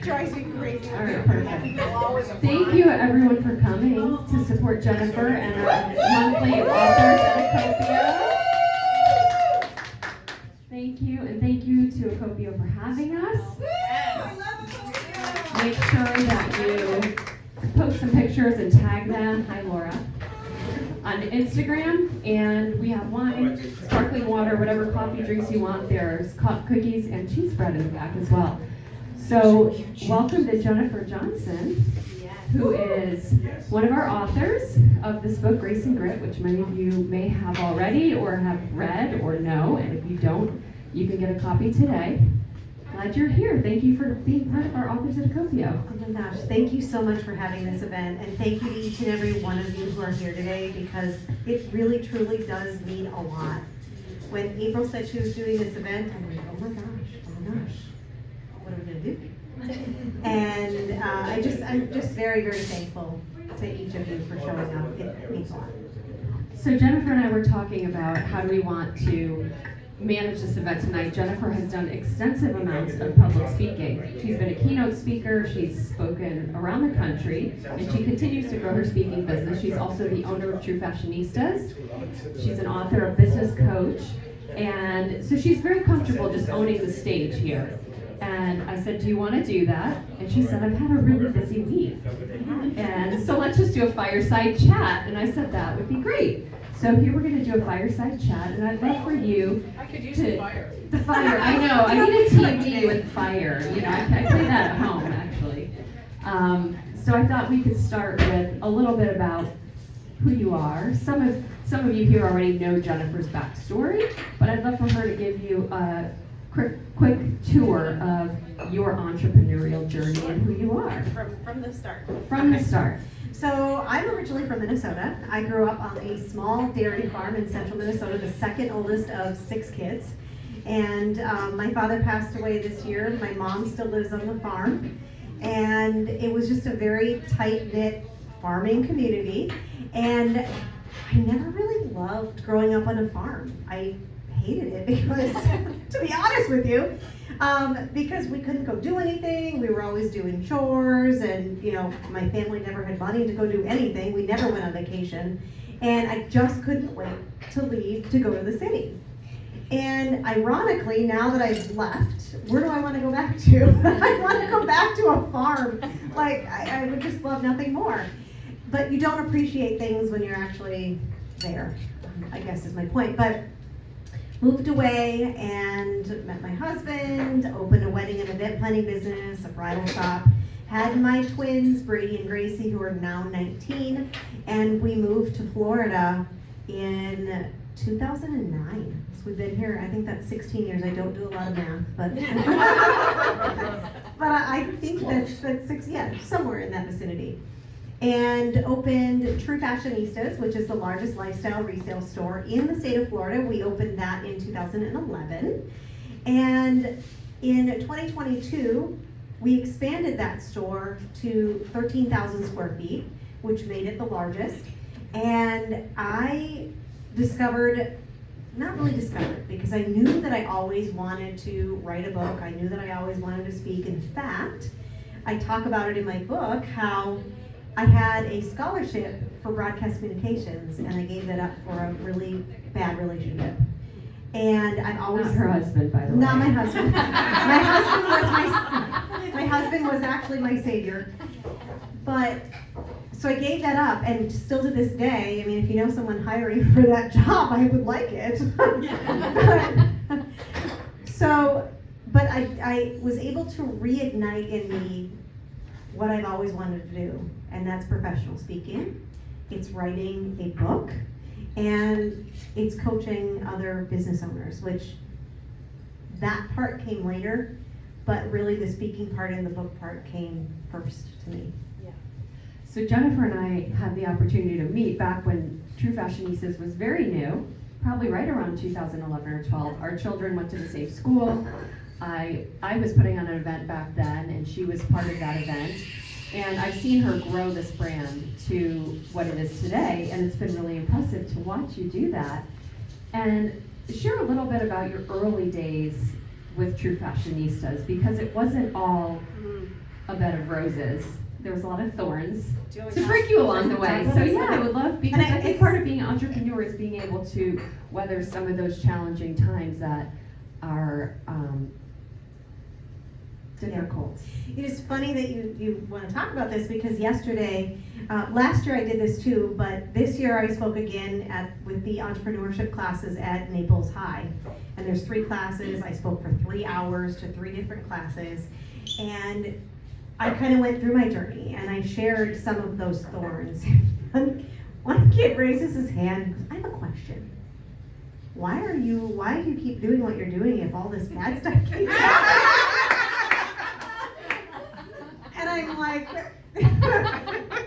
Drives me crazy. All right, perfect. Thank you everyone for coming to support Jennifer and our monthly authors at Acopio. Thank you, and thank you to Acopio for having us. Make sure that you post some pictures and tag them. Hi, Laura. On Instagram, and we have wine, sparkling water, whatever coffee drinks you want. There's cookies and cheese spread in the back as well. So, welcome to Jennifer Johnson, who is one of our authors of this book, Grace and Grit, which many of you may have already or have read or know, and if you don't, you can get a copy today. Glad you're here. Thank you for being part of our Authors at Acopio. Oh my gosh, thank you so much for having this event, and thank you to each and every one of you who are here today, because it really truly does mean a lot. When April said she was doing this event, I'm like, oh my gosh, what are we gonna do? And I'm just very, very thankful to each of you for showing up. It means a lot. So Jennifer and I were talking about how do we want to manage this event tonight. Jennifer has done extensive amounts of public speaking. She's been a keynote speaker, she's spoken around the country, and she continues to grow her speaking business. She's also the owner of True Fashionistas. She's an author, a business coach, and so she's very comfortable just owning the stage here. And I said, do you want to do that? And she said, I've had a really busy week. And so let's just do a fireside chat. And I said, that would be great. So here we're going to do a fireside chat, and I'd love for you I could use the fire. The fire, I know. I need a TV with fire. You know, I play that at home, actually. So I thought we could start with a little bit about who you are. Some of you here already know Jennifer's backstory, but I'd love for her to give you a quick tour of your entrepreneurial journey and who you are. From the start. From the start. So I'm originally from Minnesota. I grew up on a small dairy farm in central Minnesota, the second oldest of 6 kids. And my father passed away this year. My mom still lives on the farm. And it was just a very tight-knit farming community. And I never really loved growing up on a farm. I hated it because, to be honest with you, because we couldn't go do anything. We were always doing chores, and my family never had money to go do anything. We never went on vacation, and I just couldn't wait to leave to go to the city. And ironically, now that I've left, where do I want to go back to? I want to go back to a farm. Like, I would just love nothing more. But you don't appreciate things when you're actually there, I guess is my point. But moved away and met my husband, opened a wedding and event planning business, a bridal shop, had my twins, Brady and Gracie, who are now 19, and we moved to Florida in 2009. So we've been here, I think that's 16 years. I don't do a lot of math, but but I think that's 6, somewhere in that vicinity. And opened True Fashionistas, which is the largest lifestyle resale store in the state of Florida. We opened that in 2011. And in 2022, we expanded that store to 13,000 square feet, which made it the largest. And I not really discovered, because I knew that I always wanted to write a book. I knew that I always wanted to speak. In fact, I talk about it in my book, how I had a scholarship for broadcast communications, and I gave that up for a really bad relationship. And I've always... Not her husband, by the way. Not my husband. My husband was actually my savior. But, so I gave that up, and still to this day, I mean, if you know someone hiring for that job, I would like it. But I was able to reignite in me what I've always wanted to do, and that's professional speaking. It's writing a book, and it's coaching other business owners, which that part came later, but really the speaking part and the book part came first to me. Yeah. So Jennifer and I had the opportunity to meet back when True Fashionistas was very new, probably right around 2011 or 12. Our children went to the same school. I was putting on an event back then, and she was part of that event. And I've seen her grow this brand to what it is today, and it's been really impressive to watch you do that. And share a little bit about your early days with True Fashionistas, because it wasn't all a bed of roses. There was a lot of thorns Do you want to to prick you along the way. So yeah, I would love, because And I think part of being an entrepreneur is being able to weather some of those challenging times that are difficult. It is funny that you want to talk about this, because yesterday, last year I did this too, but this year I spoke again with the entrepreneurship classes at Naples High. And there's 3 classes. I spoke for 3 hours to 3 different classes. And I kind of went through my journey and I shared some of those thorns. One kid raises his hand and goes, I have a question. Why do you keep doing what you're doing if all this bad stuff keeps happening? And I'm like,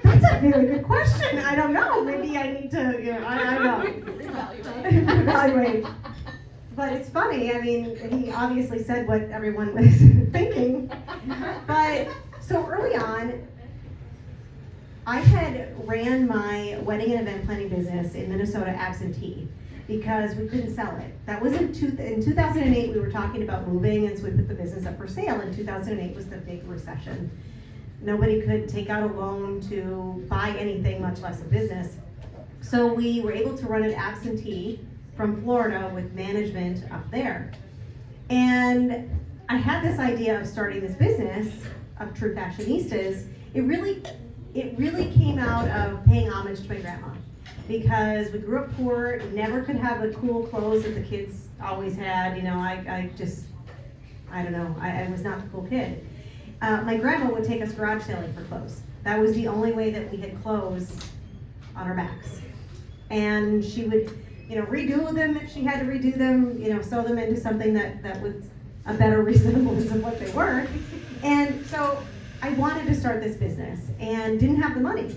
that's a very good question. I don't know. Maybe I need to, I don't know. Evaluate. But it's funny. I mean, he obviously said what everyone was thinking. But so early on, I had ran my wedding and event planning business in Minnesota absentee because we couldn't sell it. That was in 2008. We were talking about moving, and so we put the business up for sale. In 2008 was the big recession. Nobody could take out a loan to buy anything, much less a business. So we were able to run it absentee from Florida with management up there. And I had this idea of starting this business of True Fashionistas. It really came out of paying homage to my grandma, because we grew up poor, never could have the cool clothes that the kids always had. I don't know, I was not the cool kid. My grandma would take us garage sailing for clothes. That was the only way that we had clothes on our backs. And she would, redo them if she had to redo them, sew them into something that was a better resemblance of what they were. And so I wanted to start this business and didn't have the money.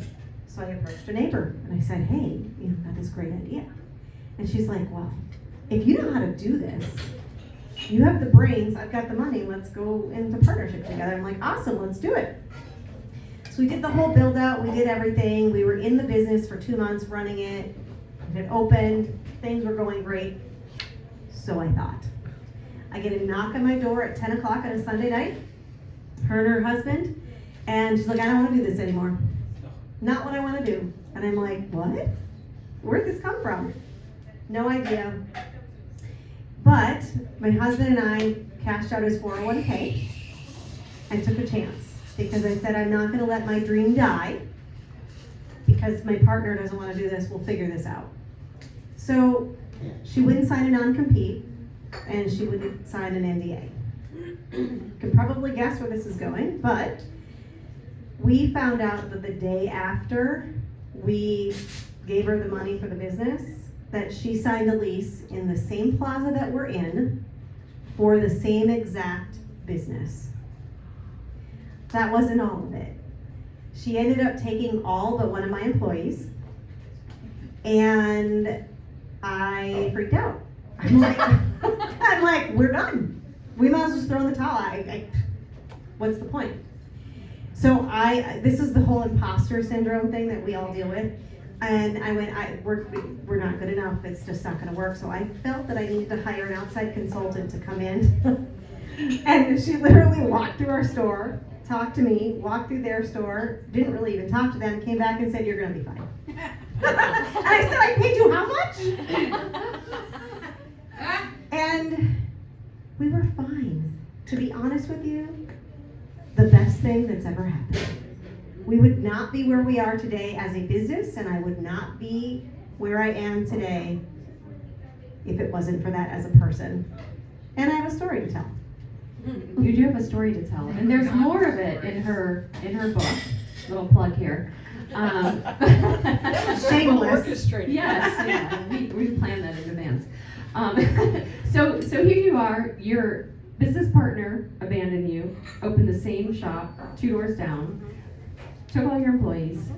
So I approached a neighbor and I said, hey, got this great idea. And she's like, well, if you know how to do this, you have the brains, I've got the money, let's go into partnership together. I'm like, awesome, let's do it. So we did the whole build out, we did everything. We were in the business for 2 months running it. It opened, things were going great. So I thought. I get a knock on my door at 10 o'clock on a Sunday night, her and her husband, and she's like, I don't want to do this anymore. Not what I want to do. And I'm like, what? Where'd this come from? No idea. But my husband and I cashed out his 401k and took a chance, because I said, I'm not going to let my dream die because my partner doesn't want to do this. We'll figure this out. So she wouldn't sign a non-compete and she wouldn't sign an NDA. You can probably guess where this is going, but we found out that the day after we gave her the money for the business, that she signed a lease in the same plaza that we're in for the same exact business. That wasn't all of it. She ended up taking all but one of my employees, and I freaked out. I'm like, we're done. We might as well just throw in the towel. What's the point? So this is the whole imposter syndrome thing that we all deal with. And I went, we're not good enough. It's just not going to work. So I felt that I needed to hire an outside consultant to come in. And she literally walked through our store, talked to me, walked through their store, didn't really even talk to them, came back and said, you're going to be fine. And I said, I paid you how much? And we were fine. To be honest with you, the best thing that's ever happened. We would not be where we are today as a business, and I would not be where I am today if it wasn't for that as a person. And I have a story to tell. You do have a story to tell, and there's more of it in her book. Little plug here. Shameless. Yes, yeah, we planned that in advance. So here you are. Your business partner abandoned you, opened the same shop 2 doors down, took all your employees.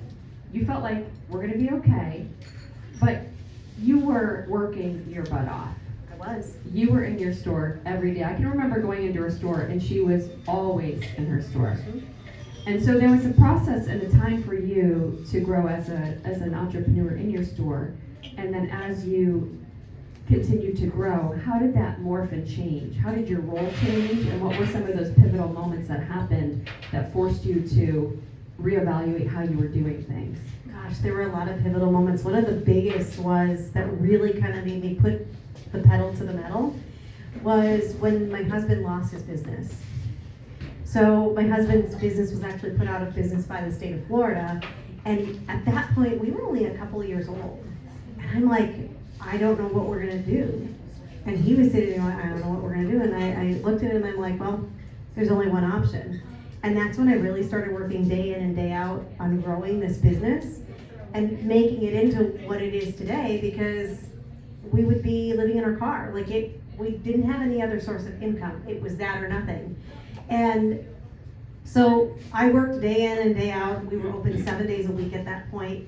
You felt like we're going to be okay, but you were working your butt off. I was. You were in your store every day. I can remember going into her store, and she was always in her store. And so there was a process and a time for you to grow as an entrepreneur in your store. And then as you continued to grow, how did that morph and change? How did your role change? And what were some of those pivotal moments that happened that forced you to reevaluate how you were doing things? Gosh, there were a lot of pivotal moments. One of the biggest was that really kind of made me put the pedal to the metal was when my husband lost his business. So my husband's business was actually put out of business by the state of Florida. And at that point, we were only a couple of years old. And I'm like, I don't know what we're gonna do. And he was sitting there, I don't know what we're gonna do. And I looked at him and I'm like, well, there's only one option. And that's when I really started working day in and day out on growing this business and making it into what it is today, because we would be living in our car. We didn't have any other source of income. It was that or nothing. And so I worked day in and day out. We were open 7 days a week at that point.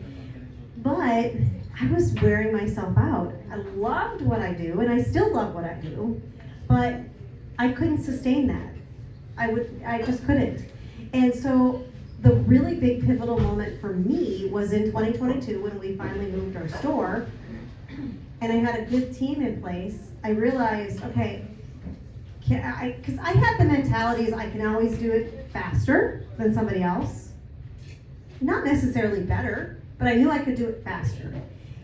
But I was wearing myself out. I loved what I do, and I still love what I do, but I couldn't sustain that. I just couldn't. And so the really big pivotal moment for me was in 2022 when we finally moved our store, and I had a good team in place. I realized, okay, because I had the mentalities I can always do it faster than somebody else. Not necessarily better, but I knew I could do it faster.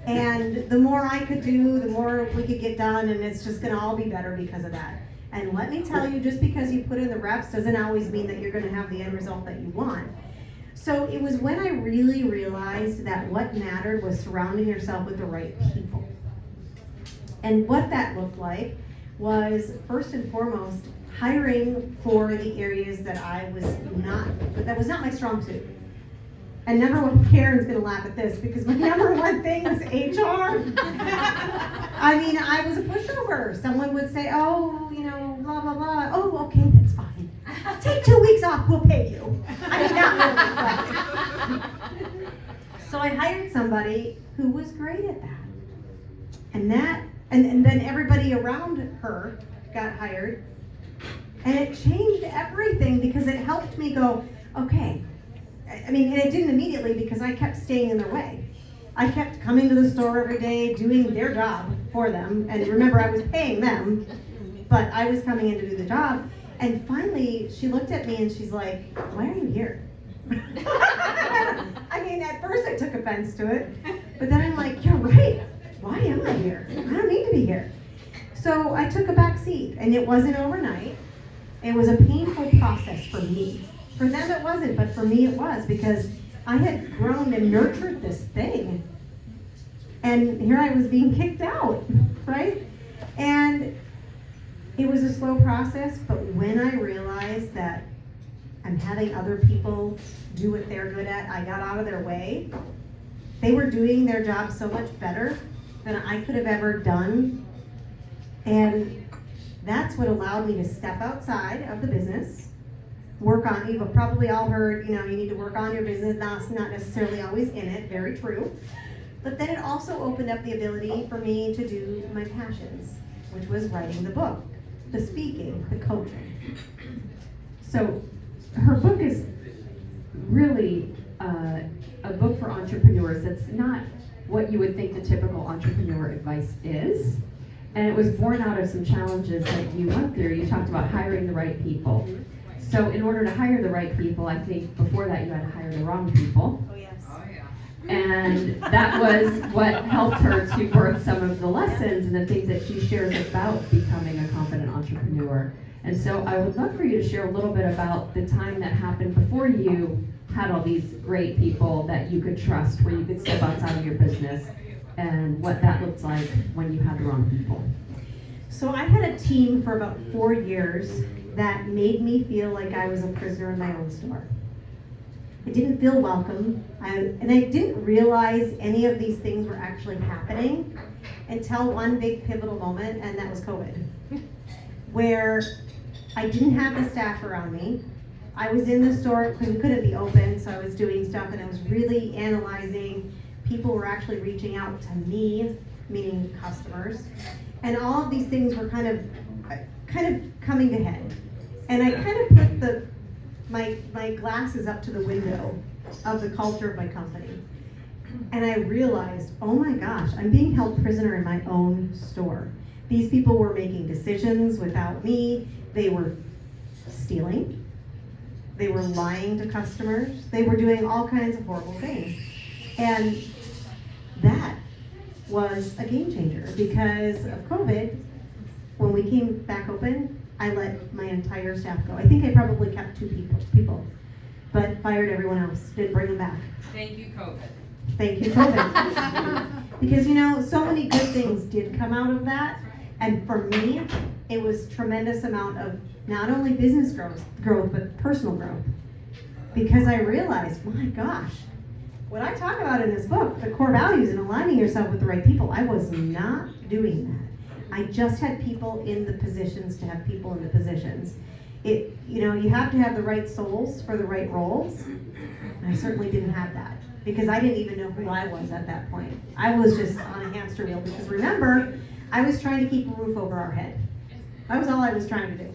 And the more I could do, the more we could get done, and it's just gonna all be better because of that. And let me tell you, just because you put in the reps doesn't always mean that you're gonna have the end result that you want. So it was when I really realized that what mattered was surrounding yourself with the right people. And what that looked like was, first and foremost, hiring for the areas that that was not my strong suit. And number one, Karen's gonna laugh at this because my number one thing was HR. I mean, I was a pushover. Someone would say, oh, blah, blah, blah. Oh, okay, that's fine. Take 2 weeks off, we'll pay you. I did not really like it. So I hired somebody who was great at that. And then everybody around her got hired. And it changed everything because it helped me go, okay. And it didn't immediately because I kept staying in their way. I kept coming to the store every day, doing their job for them. And remember, I was paying them, but I was coming in to do the job. And finally, she looked at me and she's like, why are you here? At first I took offense to it, but then I'm like, you're right. Why am I here? I don't need to be here. So I took a back seat, and it wasn't overnight. It was a painful process for me. For them it wasn't, but for me it was, because I had grown and nurtured this thing. And here I was being kicked out, right? And it was a slow process, but when I realized that I'm having other people do what they're good at, I got out of their way. They were doing their job so much better than I could have ever done. And that's what allowed me to step outside of the business, work on, you've probably all heard, you need to work on your business, not necessarily always in it, very true. But then it also opened up the ability for me to do my passions, which was writing the book, the speaking, the coaching. So her book is really a book for entrepreneurs. That's not what you would think the typical entrepreneur advice is. And it was born out of some challenges that you went through. You talked about hiring the right people. So in order to hire the right people, I think before that you had to hire the wrong people. Oh, yes. Oh, yeah. And that was what helped her to birth some of the lessons and the things that she shares about becoming a confident entrepreneur. And so I would love for you to share a little bit about the time that happened before you had all these great people that you could trust, where you could step outside of your business, and what that looked like when you had the wrong people. So I had a team for about 4 years that made me feel like I was a prisoner in my own store. I didn't feel welcome, and I didn't realize any of these things were actually happening until one big pivotal moment, and that was COVID, where I didn't have the staff around me. I was in the store because we couldn't be open, so I was doing stuff, and I was really analyzing. People were actually reaching out to me, meaning customers, and all of these things were kind of coming to head. And I kind of put my glasses up to the window of the culture of my company, and I realized, oh my gosh, I'm being held prisoner in my own store. These people were making decisions without me. They were stealing. They were lying to customers. They were doing all kinds of horrible things. And that was a game changer because of COVID. When we came back open, I let my entire staff go. I think I probably kept 2 people, but fired everyone else, didn't bring them back. Thank you, COVID. Thank you, COVID. Because so many good things did come out of that. And for me, it was tremendous amount of not only business growth, but personal growth. Because I realized, my gosh, what I talk about in this book, the core values and aligning yourself with the right people, I was not doing that. I just had people in the positions to have people in the positions. You have to have the right souls for the right roles. And I certainly didn't have that because I didn't even know who I was at that point. I was just on a hamster wheel because remember, I was trying to keep a roof over our head. That was all I was trying to do.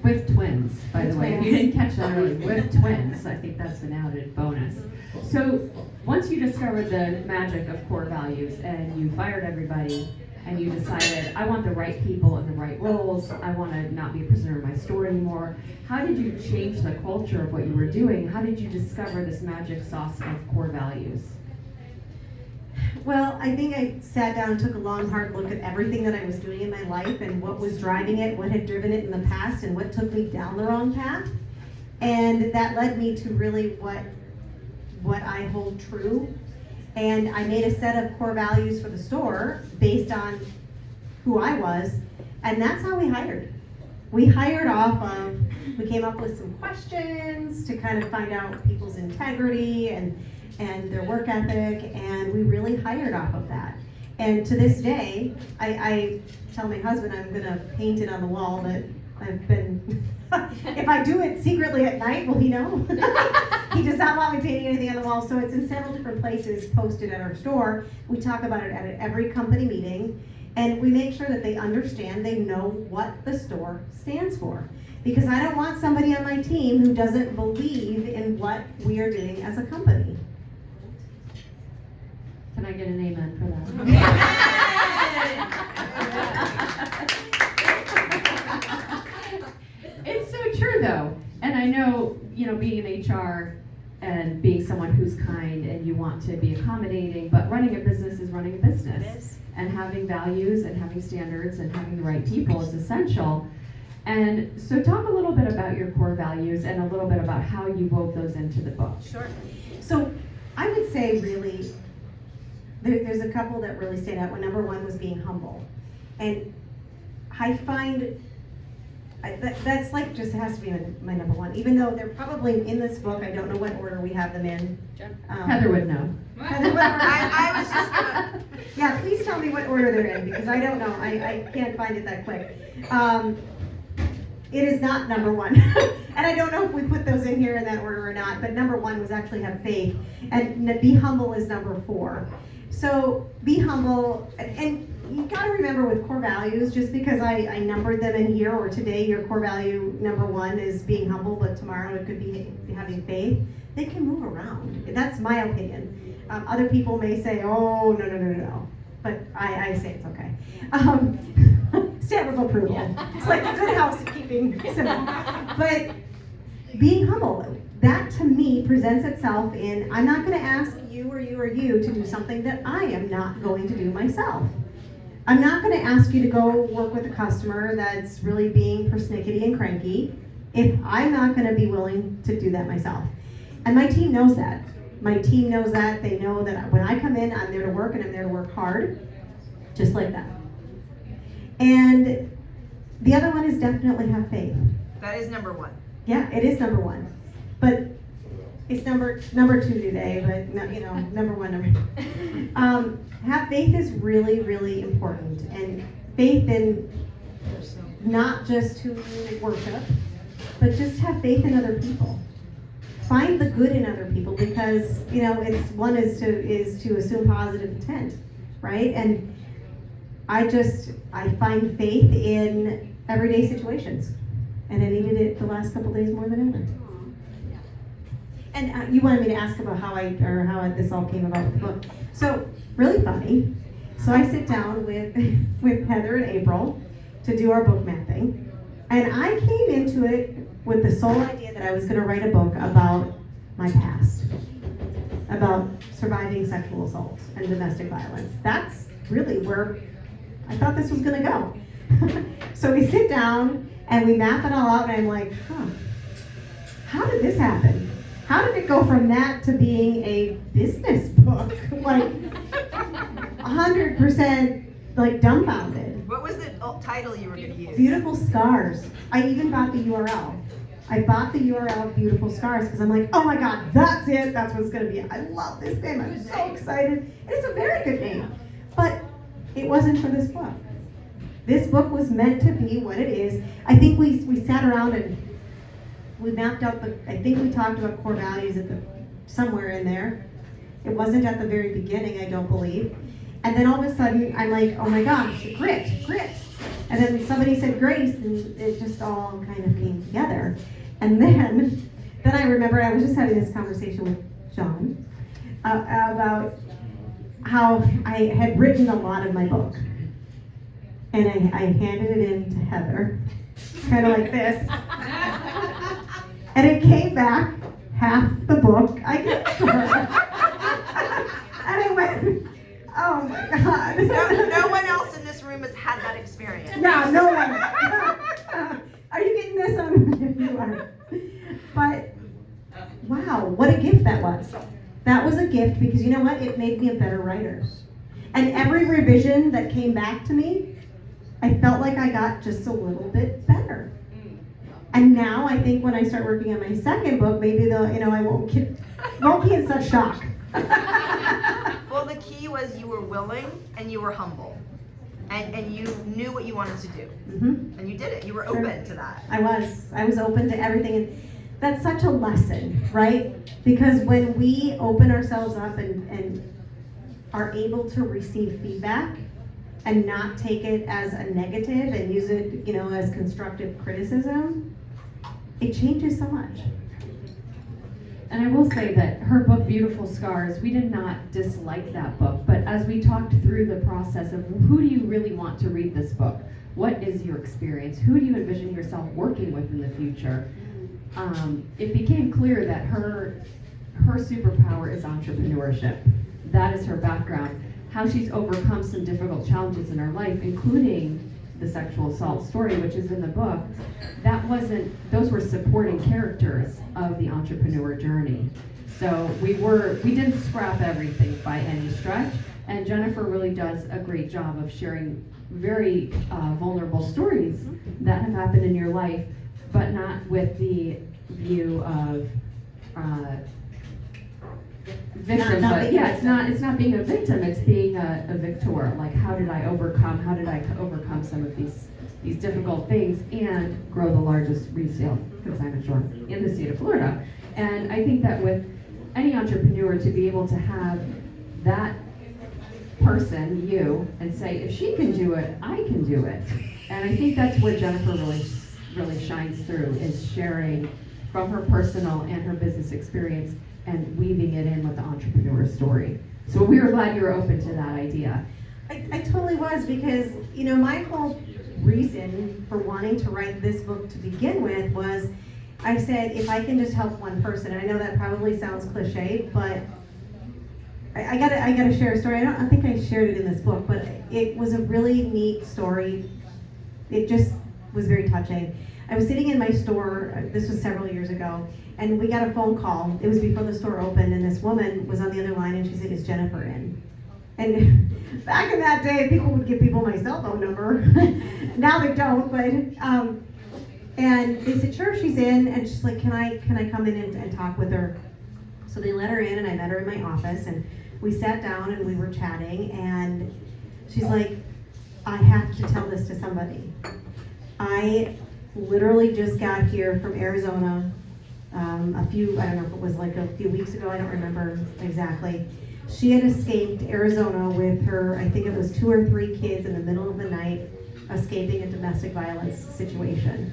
With twins, by the way. If you Twins. didn't catch that early, with twins, I think that's an added bonus. So once you discovered the magic of core values and you fired everybody and you decided, I want the right people in the right roles, I want to not be a prisoner of my store anymore, how did you change the culture of what you were doing? How did you discover this magic sauce of core values? Well, I think I sat down and took a long, hard look at everything that I was doing in my life and what was driving it, what had driven it in the past, and what took me down the wrong path. And that led me to really what I hold true. And I made a set of core values for the store based on who I was, and that's how we hired. We hired off of, we came up with some questions to kind of find out people's integrity and their work ethic, and we really hired off of that. And to this day, I tell my husband I'm gonna paint it on the wall that I've been, if I do it secretly at night, will he know? He does not want me painting anything on the wall, so it's in several different places posted at our store. We talk about it at every company meeting, and we make sure that they understand, they know what the store stands for. Because I don't want somebody on my team who doesn't believe in what we are doing as a company. Can I get an amen for that? It's so true though. And I know, being in HR and being someone who's kind and you want to be accommodating, but running a business is running a business. It is. And having values and having standards and having the right people is essential. And so talk a little bit about your core values and a little bit about how you wove those into the book. Sure. So I would say really, there's a couple that really stand out. Well, number one was being humble. And I find that's like just has to be my number one. Even though they're probably in this book, I don't know what order we have them in. Heather would know. Heather, I was just gonna, yeah, please tell me what order they're in because I don't know. I can't find it that quick. It is not number one. And I don't know if we put those in here in that order or not, but number one was actually have faith. And be humble is number 4. So be humble, and you gotta remember with core values, just because I numbered them in here, or today your core value number 1 is being humble, but tomorrow it could be having faith, they can move around. That's my opinion. Other people may say, oh, no. But I say it's okay. Stamp of approval. Yeah. It's like good housekeeping. But being humble, that to me presents itself in, I'm not going to ask you or you or you to do something that I am not going to do myself. I'm not going to ask you to go work with a customer that's really being persnickety and cranky if I'm not going to be willing to do that myself. And my team knows that. My team knows that. They know that when I come in, I'm there to work, and I'm there to work hard, just like that. And the other one is definitely have faith. That is number 1. Yeah, it is number 1. But it's number 2 today, but number 1. Have faith is really, really important. And faith in not just who you worship, but just have faith in other people. Find the good in other people, because it's one is to assume positive intent, right? And I find faith in everyday situations, and I needed it the last couple days more than ever. And you wanted me to ask about how this all came about with the book. So really funny. So I sit down with Heather and April to do our book mapping, and I came into it with the sole idea that I was going to write a book about my past, about surviving sexual assault and domestic violence. That's really where I thought this was going to go. So we sit down and we map it all out, and I'm like, how did this happen? How did it go from that to being a business book? Like 100% like dumbfounded. What was the title you were going to use? Beautiful Scars. I even bought the URL. I bought the URL Beautiful Scars because I'm like, oh my God, that's it. That's what it's going to be. I love this name. I'm so excited. And it's a very good name. But it wasn't for this book. This book was meant to be what it is. I think we sat around and we mapped out I think we talked about core values somewhere in there. It wasn't at the very beginning, I don't believe. And then all of a sudden, I'm like, oh my gosh, grit. And then somebody said grace, and it just all kind of came together. And then I remember I was just having this conversation with John about how I had written a lot of my book. And I handed it in to Heather, kind of like this. And it came back, half the book I gave to her. And I went, oh my God. No one else in this room has had that experience. Yeah, no one. Are you getting this on? You are. But wow, what a gift that was. That was a gift because you know what? It made me a better writer. And every revision that came back to me, I felt like I got just a little bit better. And now I think when I start working on my second book, maybe I won't be in such shock. Well, the key was you were willing and you were humble. And you knew what you wanted to do. Mm-hmm. And you did it. You were Sure. open to that. I was open to everything. And that's such a lesson, right? Because when we open ourselves up and are able to receive feedback and not take it as a negative and use it, as constructive criticism, it changes so much. And I will say that her book, Beautiful Scars, we did not dislike that book, but as we talked through the process of who do you really want to read this book? What is your experience? Who do you envision yourself working with in the future? It became clear that her superpower is entrepreneurship. That is her background. How she's overcome some difficult challenges in her life, including the sexual assault story, which is in the book, those were supporting characters of the entrepreneur journey. So we didn't scrap everything by any stretch, and Jennifer really does a great job of sharing very vulnerable stories that have happened in your life, but not with the view of victim, but yeah, it's not being a victim, it's being a victor. Like, how did I overcome some of these difficult things and grow the largest resale consignment store in the state of Florida? And I think that with any entrepreneur, to be able to have that person, you, and say, if she can do it, I can do it. And I think that's where Jennifer really shines through, is sharing from her personal and her business experience and weaving it in with the entrepreneur story. So we were glad you were open to that idea. I totally was, because my whole reason for wanting to write this book to begin with was, I said, if I can just help one person, and I know that probably sounds cliche, but I gotta share a story. I think I shared it in this book, but it was a really neat story. It just was very touching. I was sitting in my store, this was several years ago, and we got a phone call. It was before the store opened, and this woman was on the other line, and she said, "Is Jennifer in?" And back in that day, people would give people my cell phone number. Now they don't, but and they said, "Sure, she's in." And she's like, "Can I come in and talk with her?" So they let her in, and I met her in my office, and we sat down and we were chatting, and she's like, "I have to tell this to somebody. I literally just got here from Arizona I don't know if it was like a few weeks ago, I don't remember exactly. She had escaped Arizona with her, I think it was 2 or 3 kids in the middle of the night, escaping a domestic violence situation.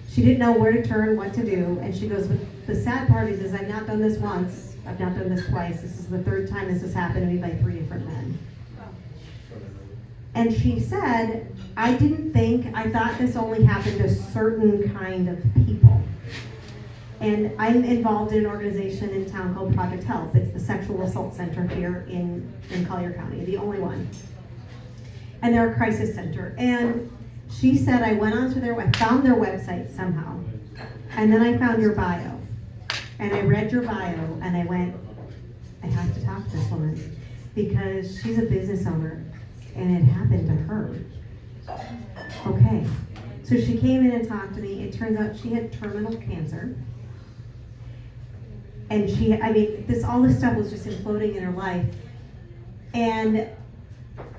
She didn't know where to turn, what to do, and she goes, but the sad part is I've not done this once, I've not done this twice, this is the 3rd time this has happened to me by 3 different men. And she said, I thought this only happened to certain kind of people. And I'm involved in an organization in town called Project Help. It's the sexual assault center here in Collier County, the only one. And they're a crisis center. And she said I went onto I found their website somehow. And then I found your bio. And I read your bio and I went, I have to talk to this woman because she's a business owner and it happened to her. Okay. So she came in and talked to me. It turns out she had terminal cancer. And all this stuff was just imploding in her life. And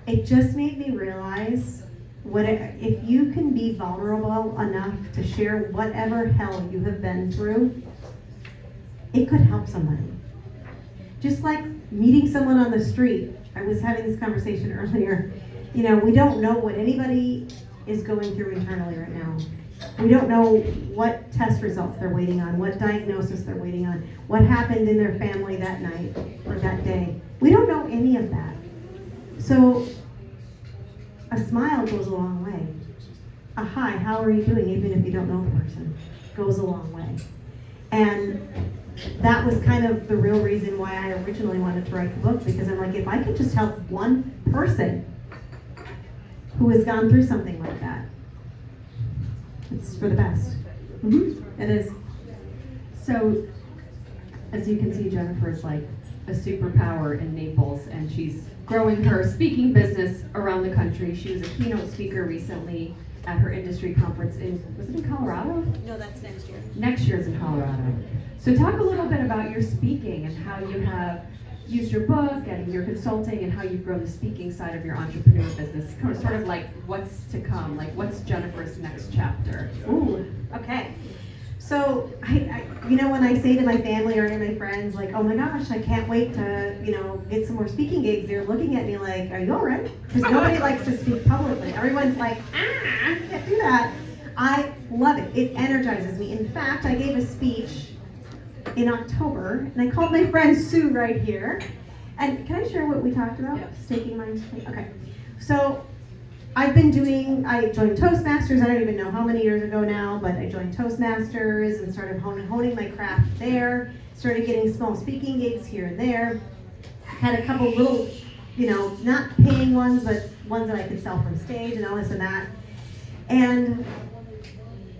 it just made me realize if you can be vulnerable enough to share whatever hell you have been through, it could help somebody. Just like meeting someone on the street. I was having this conversation earlier. We don't know what anybody is going through internally right now. We don't know what test results they're waiting on, what diagnosis they're waiting on, what happened in their family that night or that day. We don't know any of that. So a smile goes a long way. A hi, how are you doing, even if you don't know the person, goes a long way. And that was kind of the real reason why I originally wanted to write the book, because I'm like, if I could just help one person who has gone through something like that, it's for the best. Mm-hmm. It is. So, as you can see, Jennifer is like a superpower in Naples, and she's growing her speaking business around the country. She was a keynote speaker recently at her industry conference was it in Colorado? No, that's next year. Next year's in Colorado. So talk a little bit about your speaking and how you have used your book and your consulting and how you've grown the speaking side of your entrepreneur business. Sort of like what's to come, like what's Jennifer's next chapter? Ooh, okay. So, when I say to my family or to my friends, like, oh my gosh, I can't wait to, get some more speaking gigs, they're looking at me like, are you all right? Because nobody likes to speak publicly. Everyone's like, I can't do that. I love it. It energizes me. In fact, I gave a speech in October, and I called my friend Sue right here. And can I share what we talked about? Yes. Staking my, okay. So, I joined Toastmasters, I don't even know how many years ago now, but I joined Toastmasters and started honing my craft there, started getting small speaking gigs here and there, had a couple little, not paying ones, but ones that I could sell from stage and all this and that. And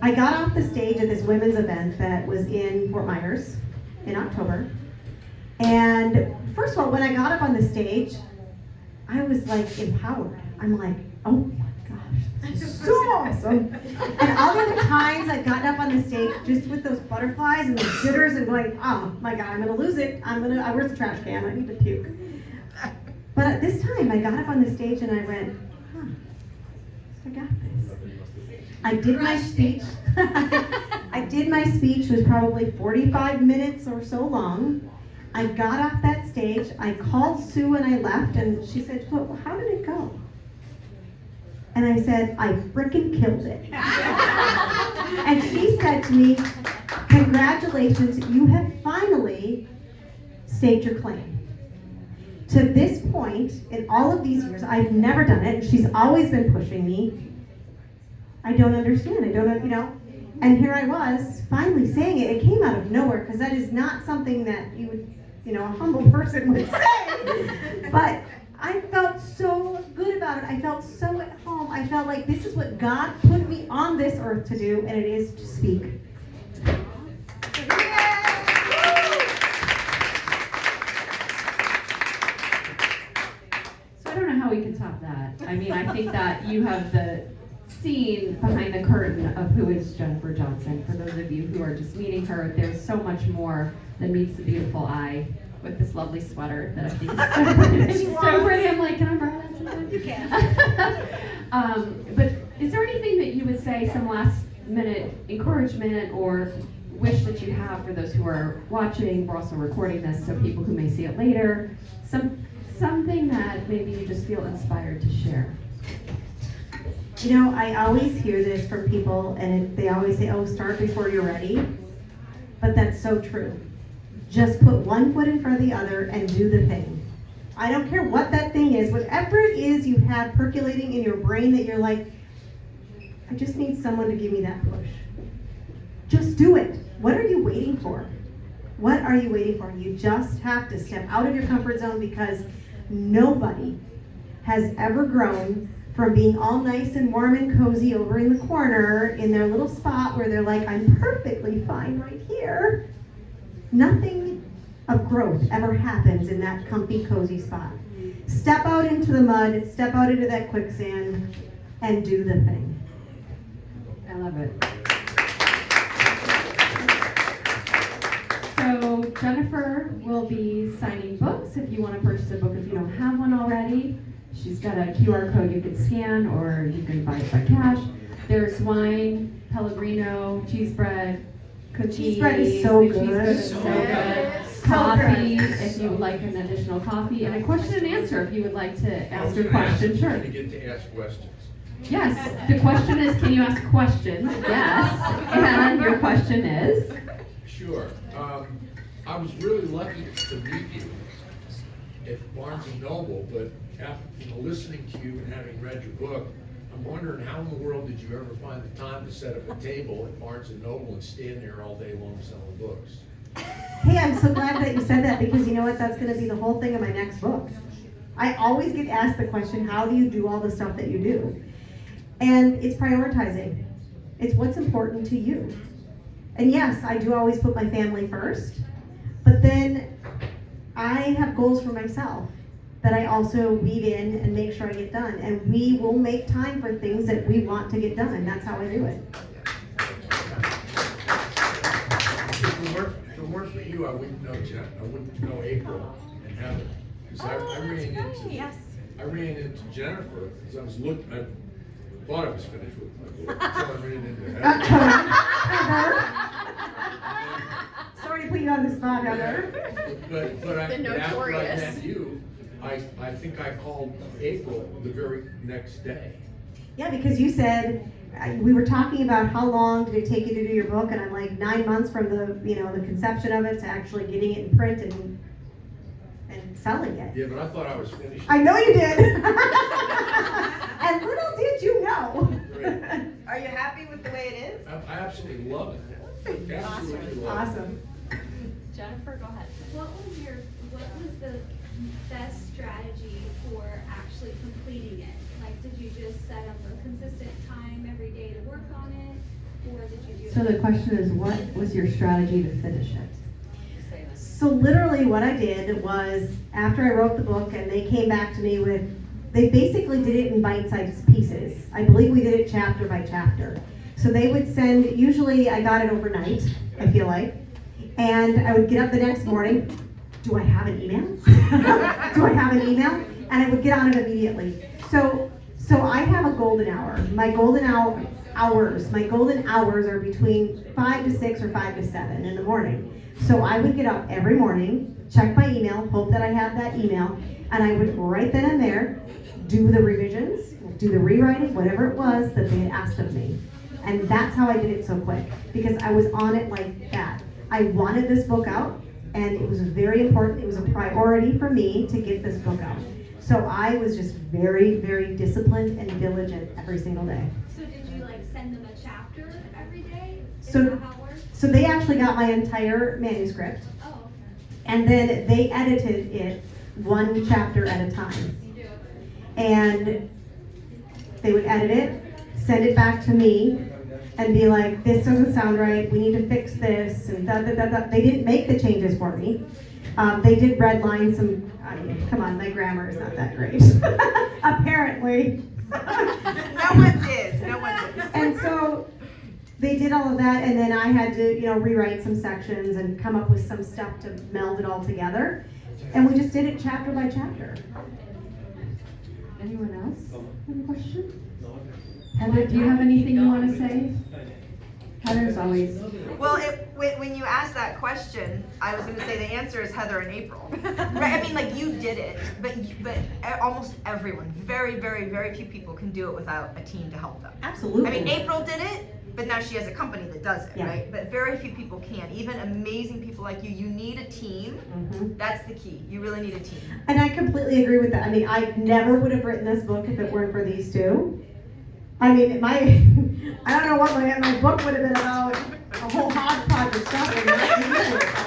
I got off the stage at this women's event that was in Fort Myers in October. And first of all, when I got up on the stage, I was like empowered. I'm like, oh my gosh, this is so awesome. And all the other times I've gotten up on the stage just with those butterflies and those jitters and going, oh my God, I'm gonna lose it. Where's the trash can? I need to puke. But at this time, I got up on the stage and I went, I got this. I did my speech. It was probably 45 minutes or so long. I got off that stage, I called Sue and I left, and she said, well, how did it go? And I said, I frickin' killed it. And she said to me, congratulations, you have finally staked your claim. To this point, in all of these years, I've never done it, and she's always been pushing me. I don't understand, and here I was, finally saying it. It came out of nowhere, because that is not something that you would, a humble person would say. But I felt so good about it. I felt so at home. I felt like this is what God put me on this earth to do, and it is to speak. So I don't know how we can top that. I mean, I think that you have the scene behind the curtain of who is Jennifer Johnson. For those of you who are just meeting her, there's so much more than meets the beautiful eye with this lovely sweater that I think is so pretty. It's so pretty. I'm like, can I borrow that sometime? You can. But is there anything that you would say, some last minute encouragement or wish that you have for those who are watching? We're also recording this, so people who may see it later. Something that maybe you just feel inspired to share. I always hear this from people, and they always say, oh, start before you're ready. But that's so true. Just put one foot in front of the other and do the thing. I don't care what that thing is, whatever it is you have percolating in your brain that you're like, I just need someone to give me that push. Just do it. What are you waiting for? What are you waiting for? You just have to step out of your comfort zone, because nobody has ever grown from being all nice and warm and cozy over in the corner in their little spot where they're like, I'm perfectly fine right here. Nothing of growth ever happens in that comfy, cozy spot. Step out into the mud, step out into that quicksand, and do the thing. I love it. So Jennifer will be signing books if you want to purchase a book if you don't have one already. She's got a QR code you can scan, or you can buy it by cash. There's wine, Pellegrino, cheese bread, cookies. Cheese bread is so The good. cheese bread is so good. Coffee, if you would like an additional coffee, and a question and answer if you would like to ask a question. Sure. To get to ask questions. Yes, the question is, can you ask questions? Yes. And your question is? Sure. I was really lucky to meet you at Barnes & Noble, but after listening to you and having read your book, I'm wondering how in the world did you ever find the time to set up a table at Barnes & Noble and stand there all day long selling books? Hey, I'm so glad that you said that, because you know what? That's going to be the whole thing of my next book. I always get asked the question, how do you do all the stuff that you do? And it's prioritizing. It's what's important to you. And yes, I do always put my family first, but then I have goals for myself that I also weave in and make sure I get done. And we will make time for things that we want to get done. That's how I do it. If it weren't for you, I wouldn't know Jen. I wouldn't know April and Heather. Because I ran into Jennifer because I was looking. I thought I was finished with my book until I ran into Heather. Sorry to put you on the spot, Heather. But after I met you, I think I called April the very next day. Yeah, because you said, we were talking about how long did it take you to do your book, and I'm like 9 months from the conception of it to actually getting it in print and selling it. Yeah, but I thought I was finished. I know you did. And little did you know. Right. Are you happy with the way it is? I absolutely love it. Absolutely love it. Awesome. Jennifer, go ahead. What was the best strategy for actually completing it? Like, did you just set up a consistent time every day to work on it, or did you do? So the question is, what was your strategy to finish it? So literally what I did was, after I wrote the book and they came back to me with, they basically did it in bite-sized pieces. I believe we did it chapter by chapter. So they would send, usually I got it overnight, I feel like, and I would get up the next morning, do I have an email? Do I have an email? And I would get on it immediately. So I have a golden hour. My golden hours are between 5 to 6 or 5 to 7 in the morning. So I would get up every morning, check my email, hope that I had that email, and I would right then and there do the revisions, do the rewriting, whatever it was that they had asked of me. And that's how I did it so quick, because I was on it like that. I wanted this book out, and it was very important. It was a priority for me to get this book out. So I was just very, very disciplined and diligent every single day. So did you send them a chapter every day? Is So- that how it works? So they actually got my entire manuscript, Oh, okay. and then they edited it one chapter at a time. You do. And they would edit it, send it back to me, and be like, this doesn't sound right, we need to fix this, and da da da da. They didn't make the changes for me. They did redline some, come on, my grammar is not that great. Apparently. No one's is. No one's is. And so they did all of that, and then I had to, rewrite some sections and come up with some stuff to meld it all together. And we just did it chapter by chapter. Anyone else have a question? Heather, do you have anything you want to say? Heather's always. Well, when you asked that question, I was going to say the answer is Heather and April. Right? I mean, you did it, but almost everyone, very, very, very few people can do it without a team to help them. Absolutely. I mean, April did it, but now she has a company that does it, Yeah. right? But very few people can. Even amazing people like you need a team. Mhm. That's the key. You really need a team. And I completely agree with that. I mean, I never would have written this book if it weren't for these two. I mean, I don't know what my book would have been about. A whole hodgepodge of stuff. And not to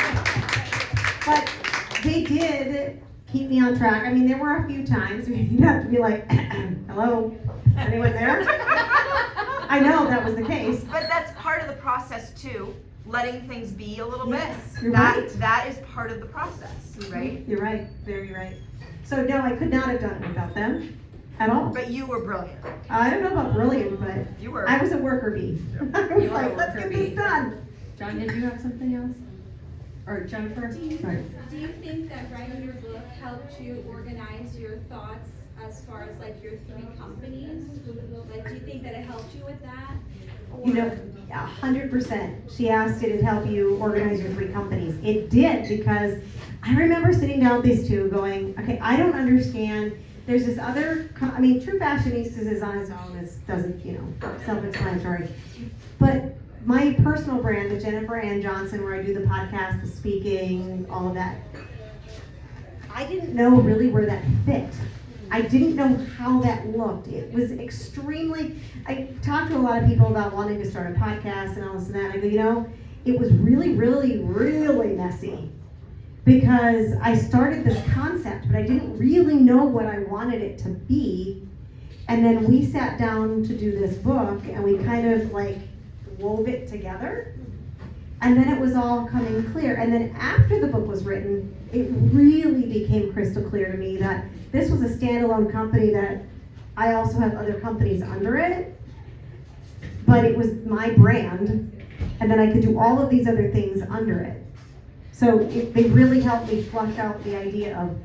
but they did keep me on track. I mean, there were a few times where you'd have to be like, hello, anyone there? I know that was the case. But that's part of the process too, letting things be a little Yes, bit. you're That, right. that is part of the process, right? You're right, very right. So no, I could not have done it without them at all. But you were brilliant. I don't know about brilliant, but You were. I was a worker bee. I was You are a like, let's worker get this bee. done. John, did you have something else? Or Jennifer? Sorry. Do you think that writing your book helped you organize your thoughts as far as like your 3 companies? Like, do you think that it helped you with that? You know, 100%. She asked, did it help you organize your 3 companies? It did, because I remember sitting down with these two going, okay, I don't understand. There's this other, I mean, True Fashionistas is on its own, it doesn't, self-explanatory. But my personal brand, the Jennifer Ann Johnson, where I do the podcast, the speaking, all of that, I didn't know really where that fit. I didn't know how that looked. It was extremely, I talked to a lot of people about wanting to start a podcast and all this and that. I go, it was really, really, really messy, because I started this concept, but I didn't really know what I wanted it to be. And then we sat down to do this book, and we kind of like wove it together. And then it was all coming clear. And then after the book was written, it really became crystal clear to me that this was a standalone company, that I also have other companies under it, but it was my brand, and then I could do all of these other things under it. So they really helped me flush out the idea of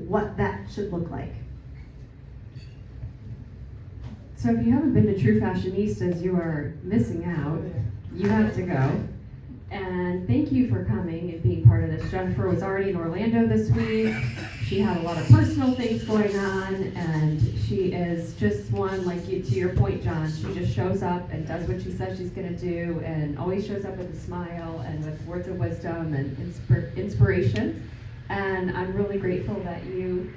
what that should look like. So if you haven't been to True Fashionistas, you are missing out. You have to go. And thank you for coming and being part of this. Jennifer was already in Orlando this week. She had a lot of personal things going on, and she is just one, like you, to your point, John, she just shows up and does what she says she's gonna do, and always shows up with a smile and with words of wisdom and inspiration. And I'm really grateful that you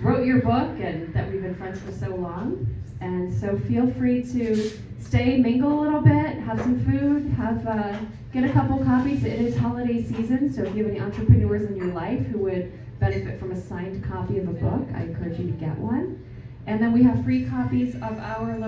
wrote your book and that we've been friends for so long. And so feel free to stay, mingle a little bit, have some food, get a couple copies. It is holiday season, so if you have any entrepreneurs in your life who would benefit from a signed copy of a book, I encourage you to get one. And then we have free copies of our little